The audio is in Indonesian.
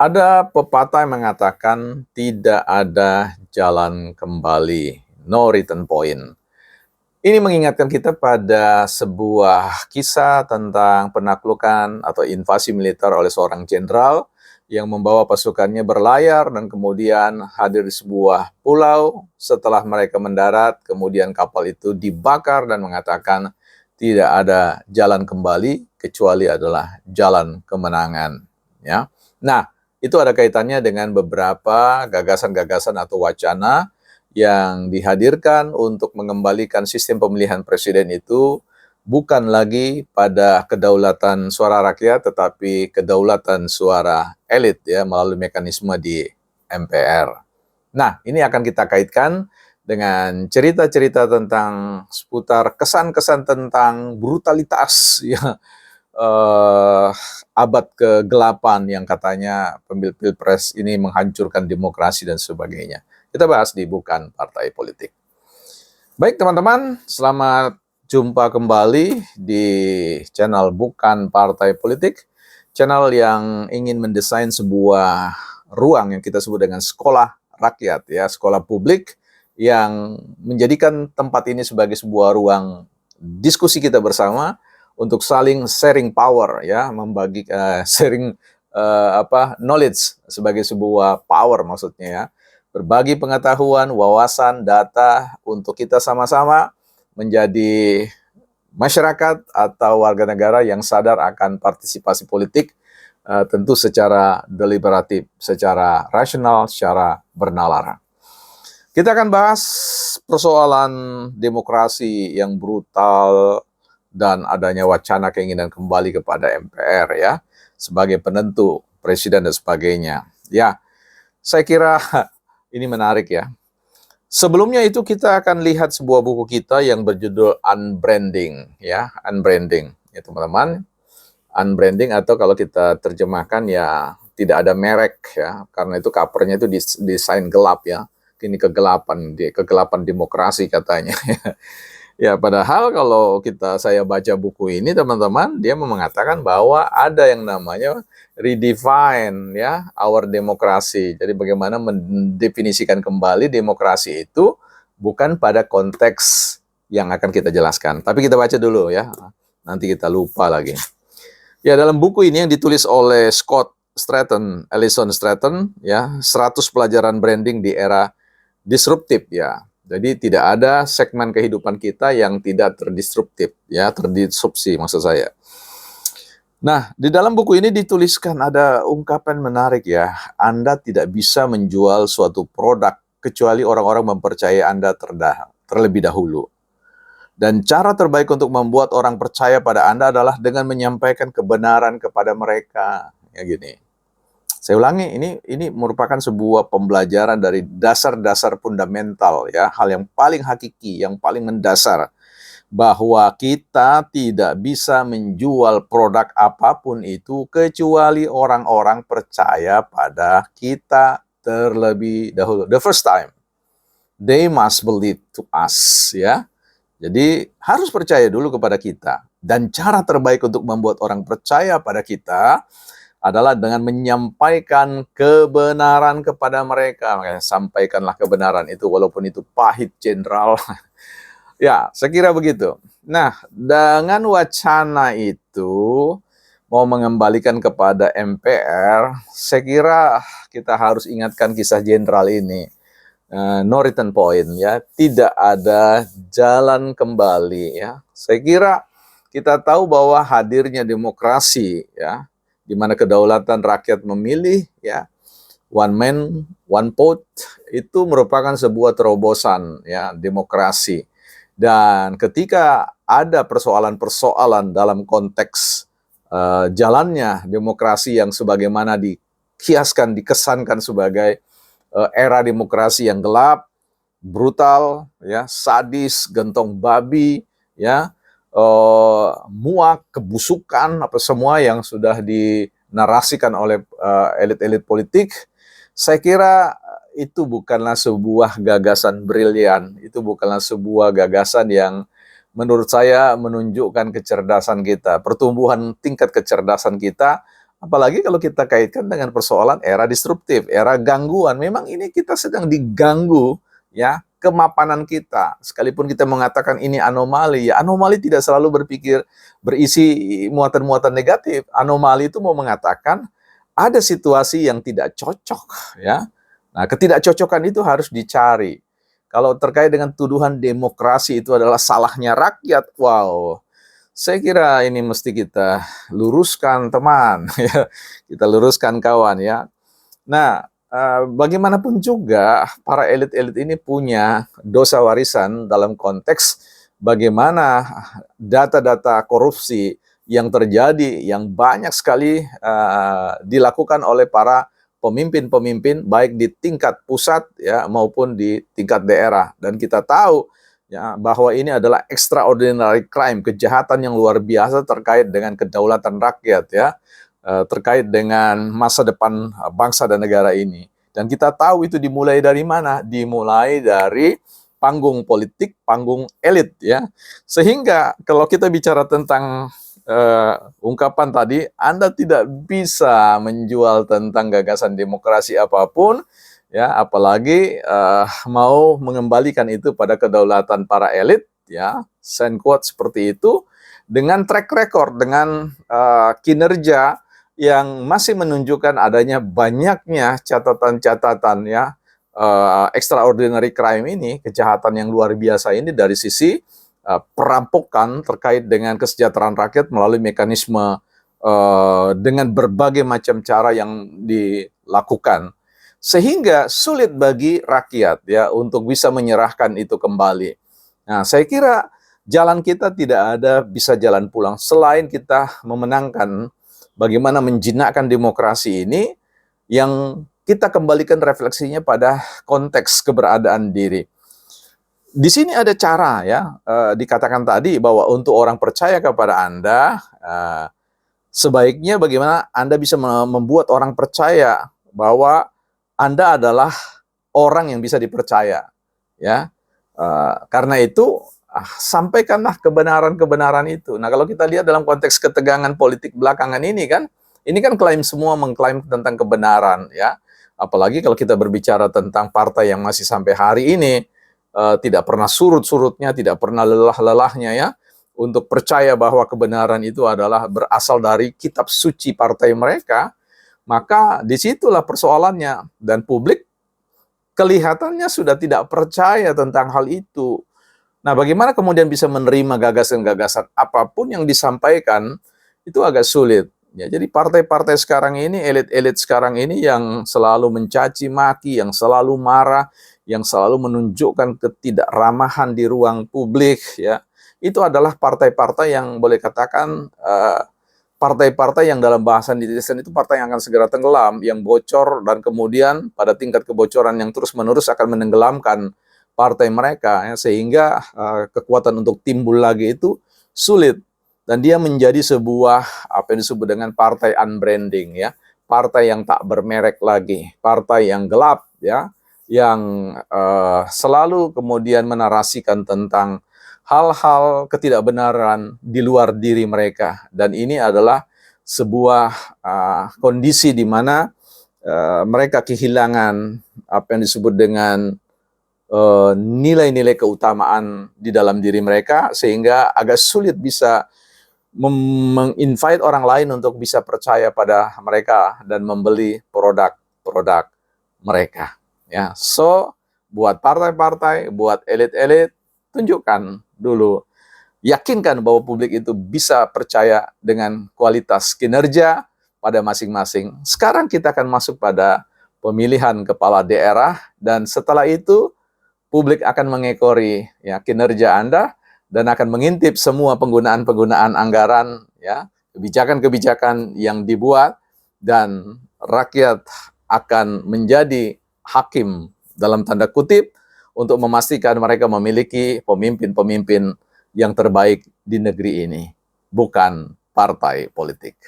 Ada pepatah yang mengatakan tidak ada jalan kembali, no return point. Ini mengingatkan kita pada sebuah kisah tentang penaklukan atau invasi militer oleh seorang jenderal yang membawa pasukannya berlayar dan kemudian hadir di sebuah pulau. Setelah mereka mendarat, kemudian kapal itu dibakar dan mengatakan tidak ada jalan kembali kecuali adalah jalan kemenangan. Ya, nah itu ada kaitannya dengan beberapa gagasan-gagasan atau wacana yang dihadirkan untuk mengembalikan sistem pemilihan presiden itu bukan lagi pada kedaulatan suara rakyat, tetapi kedaulatan suara elit ya melalui mekanisme di MPR. Nah, ini akan kita kaitkan dengan cerita-cerita tentang seputar kesan-kesan tentang brutalitas ya abad kegelapan yang katanya pemilu pilpres ini menghancurkan demokrasi dan sebagainya. Kita bahas di Bukan Partai Politik. Baik teman-teman, selamat jumpa kembali di channel Bukan Partai Politik, channel yang ingin mendesain sebuah ruang yang kita sebut dengan sekolah rakyat ya, sekolah publik yang menjadikan tempat ini sebagai sebuah ruang diskusi kita bersama untuk saling sharing power ya, membagi sharing knowledge sebagai sebuah power maksudnya ya. Berbagi pengetahuan, wawasan, data untuk kita sama-sama menjadi masyarakat atau warga negara yang sadar akan partisipasi politik tentu secara deliberatif, secara rasional, secara bernalar. Kita akan bahas persoalan demokrasi yang brutal dan adanya wacana keinginan kembali kepada MPR ya sebagai penentu presiden dan sebagainya. Ya, saya kira ini menarik ya. Sebelumnya itu kita akan lihat sebuah buku kita yang berjudul Unbranding ya, Unbranding ya teman-teman. Unbranding atau kalau kita terjemahkan ya tidak ada merek ya, karena itu covernya itu desain gelap ya. Ini kegelapan demokrasi katanya. Ya, padahal kalau saya baca buku ini teman-teman, dia mengatakan bahwa ada yang namanya redefine ya our demokrasi. Jadi bagaimana mendefinisikan kembali demokrasi itu bukan pada konteks yang akan kita jelaskan. Tapi kita baca dulu ya. Nanti kita lupa lagi. Ya, dalam buku ini yang ditulis oleh Scott Stratton, Alison Stratton ya, 100 pelajaran branding di era disruptif ya. Jadi tidak ada segmen kehidupan kita yang tidak terdisruptif, ya, terdisrupsi maksud saya. Nah, di dalam buku ini dituliskan ada ungkapan menarik ya. Anda tidak bisa menjual suatu produk kecuali orang-orang mempercayai Anda terlebih dahulu. Dan cara terbaik untuk membuat orang percaya pada Anda adalah dengan menyampaikan kebenaran kepada mereka. Ya gini. Saya ulangi, ini merupakan sebuah pembelajaran dari dasar-dasar fundamental ya, hal yang paling hakiki, yang paling mendasar, bahwa kita tidak bisa menjual produk apapun itu kecuali orang-orang percaya pada kita terlebih dahulu. The first time, they must believe to us ya. Jadi harus percaya dulu kepada kita. Dan cara terbaik untuk membuat orang percaya pada kita adalah dengan menyampaikan kebenaran kepada mereka. Makanya sampaikanlah kebenaran itu walaupun itu pahit jenderal. Ya, saya kira begitu. Nah, dengan wacana itu mau mengembalikan kepada MPR, saya kira kita harus ingatkan kisah jenderal ini. No return point ya, tidak ada jalan kembali ya. Saya kira kita tahu bahwa hadirnya demokrasi ya, di mana kedaulatan rakyat memilih ya, one man one vote itu merupakan sebuah terobosan ya demokrasi. Dan ketika ada persoalan-persoalan dalam konteks jalannya demokrasi yang sebagaimana dikiaskan, dikesankan sebagai era demokrasi yang gelap, brutal, ya, sadis, gentong babi, ya, muak, kebusukan, apa semua yang sudah dinarasikan oleh elit-elit politik. Saya kira itu bukanlah sebuah gagasan brilian, itu bukanlah sebuah gagasan yang menurut saya menunjukkan kecerdasan kita, pertumbuhan tingkat kecerdasan kita Apalagi kalau kita kaitkan dengan persoalan era disruptif, era gangguan. Memang ini kita sedang diganggu, ya, kemapanan kita. Sekalipun kita mengatakan ini anomali, ya anomali tidak selalu berisi muatan-muatan negatif. Anomali itu mau mengatakan ada situasi yang tidak cocok, ya. Nah, ketidakcocokan itu harus dicari. Kalau terkait dengan tuduhan demokrasi itu adalah salahnya rakyat, wow, saya kira ini mesti kita luruskan teman, ya. Kita luruskan kawan ya. Nah, bagaimanapun juga para elit-elit ini punya dosa warisan dalam konteks bagaimana data-data korupsi yang terjadi, yang banyak sekali dilakukan oleh para pemimpin-pemimpin baik di tingkat pusat ya maupun di tingkat daerah. Dan kita tahu ya bahwa ini adalah extraordinary crime, kejahatan yang luar biasa terkait dengan kedaulatan rakyat ya, terkait dengan masa depan bangsa dan negara ini. Dan kita tahu itu dimulai dari mana? Dimulai dari panggung politik, panggung elit ya. Sehingga kalau kita bicara tentang ungkapan tadi, Anda tidak bisa menjual tentang gagasan demokrasi apapun ya, apalagi mau mengembalikan itu pada kedaulatan para elit ya, send quote seperti itu dengan track record, dengan kinerja yang masih menunjukkan adanya banyaknya catatan-catatan ya, extraordinary crime ini, kejahatan yang luar biasa ini dari sisi perampokan terkait dengan kesejahteraan rakyat melalui mekanisme dengan berbagai macam cara yang dilakukan. Sehingga sulit bagi rakyat ya untuk bisa menyerahkan itu kembali. Nah, saya kira jalan kita tidak ada bisa jalan pulang selain kita memenangkan bagaimana menjinakkan demokrasi ini yang kita kembalikan refleksinya pada konteks keberadaan diri. Di sini ada cara ya, dikatakan tadi bahwa untuk orang percaya kepada Anda, sebaiknya bagaimana Anda bisa membuat orang percaya bahwa Anda adalah orang yang bisa dipercaya, ya. Karena itu sampaikanlah kebenaran-kebenaran itu. Nah, kalau kita lihat dalam konteks ketegangan politik belakangan ini kan klaim semua mengklaim tentang kebenaran, ya. Apalagi kalau kita berbicara tentang partai yang masih sampai hari ini tidak pernah surut-surutnya, tidak pernah lelah-lelahnya ya untuk percaya bahwa kebenaran itu adalah berasal dari kitab suci partai mereka. Maka disitulah persoalannya, dan publik kelihatannya sudah tidak percaya tentang hal itu. Nah, bagaimana kemudian bisa menerima gagasan-gagasan apapun yang disampaikan, itu agak sulit. Ya, jadi partai-partai sekarang ini, elit-elit sekarang ini yang selalu mencaci maki, yang selalu marah, yang selalu menunjukkan ketidakramahan di ruang publik, ya, itu adalah partai-partai yang boleh katakan partai-partai yang dalam bahasa netizen itu partai yang akan segera tenggelam, yang bocor dan kemudian pada tingkat kebocoran yang terus-menerus akan menenggelamkan partai mereka, ya, sehingga kekuatan untuk timbul lagi itu sulit, dan dia menjadi sebuah apa yang disebut dengan partai unbranding, ya, partai yang tak bermerek lagi, partai yang gelap, ya, yang selalu kemudian menarasikan tentang hal-hal ketidakbenaran di luar diri mereka. Dan ini adalah sebuah kondisi di mana mereka kehilangan apa yang disebut dengan nilai-nilai keutamaan di dalam diri mereka, sehingga agak sulit bisa menginvite orang lain untuk bisa percaya pada mereka dan membeli produk-produk mereka. Ya, so buat partai-partai, buat elit-elit, tunjukkan dulu, yakinkan bahwa publik itu bisa percaya dengan kualitas kinerja pada masing-masing. Sekarang kita akan masuk pada pemilihan kepala daerah, dan setelah itu publik akan mengekori ya kinerja Anda dan akan mengintip semua penggunaan-penggunaan anggaran, ya, kebijakan-kebijakan yang dibuat, dan rakyat akan menjadi hakim dalam tanda kutip untuk memastikan mereka memiliki pemimpin-pemimpin yang terbaik di negeri ini, bukan partai politik.